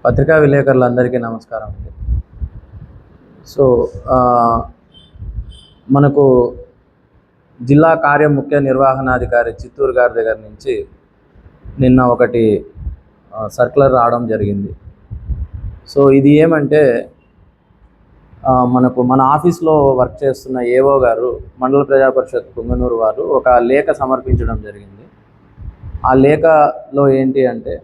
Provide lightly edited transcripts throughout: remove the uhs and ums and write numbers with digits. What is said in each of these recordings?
పత్రికా విలేకరులందరికీ నమస్కారం అండి. సో మనకు జిల్లా ముఖ్య నిర్వహణాధికారి చిత్తూరు గారి దగ్గర నుంచి నిన్న ఒకటి సర్క్యులర్ రావడం జరిగింది. సో ఇది ఏమంటే మన ఆఫీస్లో వర్క్ చేస్తున్న ఏఓ గారు మండల ప్రజా పరిషత్ పుంగనూరు వారు ఒక లేఖ సమర్పించడం జరిగింది. ఆ లేఖలో ఏంటి అంటే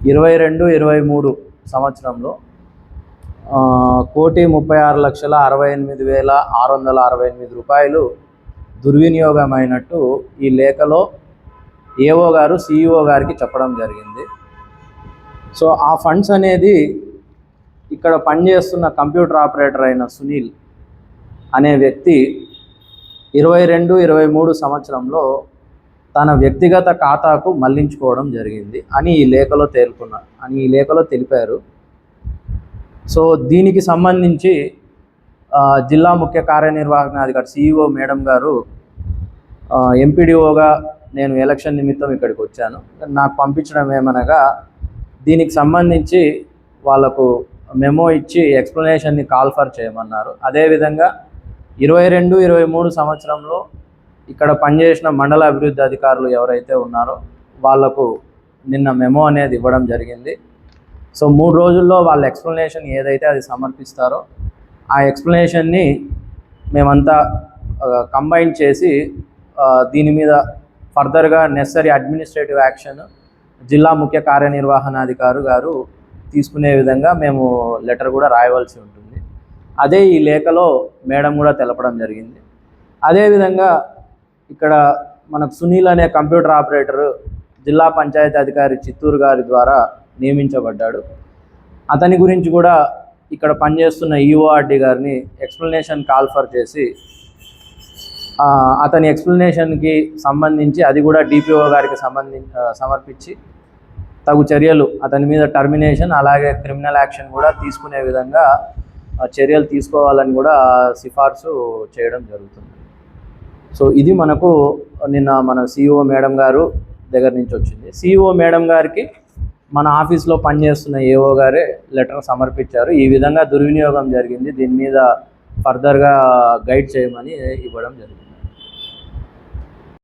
22-23 సంవత్సరంలో 1,36,68,608 రూపాయలు దుర్వినియోగమైనట్టు ఈ లేఖలో ఏఓ గారు సిఇఓ గారికి చెప్పడం జరిగింది. సో ఆ ఫండ్స్ అనేది ఇక్కడ పనిచేస్తున్న కంప్యూటర్ ఆపరేటర్ అయిన సునీల్ అనే వ్యక్తి 22-23 సంవత్సరంలో తన వ్యక్తిగత ఖాతాకు మళ్లించుకోవడం జరిగింది అని ఈ లేఖలో తెలిపారు. సో దీనికి సంబంధించి జిల్లా ముఖ్య కార్యనిర్వహణాధికారి సిఇఓ మేడం గారు ఎంపీడీఓగా నేను ఎలక్షన్ నిమిత్తం ఇక్కడికి వచ్చాను. నాకు పంపించడం ఏమనగా దీనికి సంబంధించి వాళ్ళకు మెమో ఇచ్చి ఎక్స్ప్లెనేషన్ని కాల్ఫర్ చేయమన్నారు. అదేవిధంగా 22-23 సంవత్సరంలో ఇక్కడ పనిచేసిన మండల అభివృద్ధి అధికారులు ఎవరైతే ఉన్నారో వాళ్లకు నిన్న మెమో అనేది ఇవ్వడం జరిగింది. సో 3 రోజుల్లో వాళ్ళ ఎక్స్ప్లెనేషన్ ఏదైతే అది సమర్పిస్తారో ఆ ఎక్స్ప్లెనేషన్ని మేమంతా కంబైన్ చేసి దీని మీద ఫర్దర్గా నెసరీ అడ్మినిస్ట్రేటివ్ యాక్షన్ జిల్లా ముఖ్య కార్యనిర్వహణాధికారి గారు తీసుకునే విధంగా మేము లెటర్ కూడా రాయవలసి ఉంటుంది. అదే ఈ లేఖలో మేడం కూడా తెలపడం జరిగింది. అదేవిధంగా ఇక్కడ మనకు సునీల్ అనే కంప్యూటర్ ఆపరేటర్ జిల్లా పంచాయతీ అధికారి చిత్తూరు గారి ద్వారా నియమించబడ్డాడు. అతని గురించి కూడా ఇక్కడ పనిచేస్తున్న ఈఓఆర్డి గారిని ఎక్స్ప్లెనేషన్ కాల్ఫర్ చేసి అతని ఎక్స్ప్లెనేషన్కి సంబంధించి అది కూడా డిపిఓ గారికి సమర్పించి తగు చర్యలు అతని మీద టర్మినేషన్ అలాగే క్రిమినల్ యాక్షన్ కూడా తీసుకునే విధంగా చర్యలు తీసుకోవాలని కూడా సిఫార్సు చేయడం జరుగుతుంది. సో ఇది మనకు నిన్న మన సిఇఓ మేడం గారు దగ్గర నుంచి వచ్చింది. సిఇఓ మేడం గారికి మన ఆఫీస్లో పనిచేస్తున్న ఏఓ గారే లెటర్ సమర్పించారు. ఈ విధంగా దుర్వినియోగం జరిగింది, దీని మీద ఫర్దర్గా గైడ్ చేయమని ఇవ్వడం జరిగింది.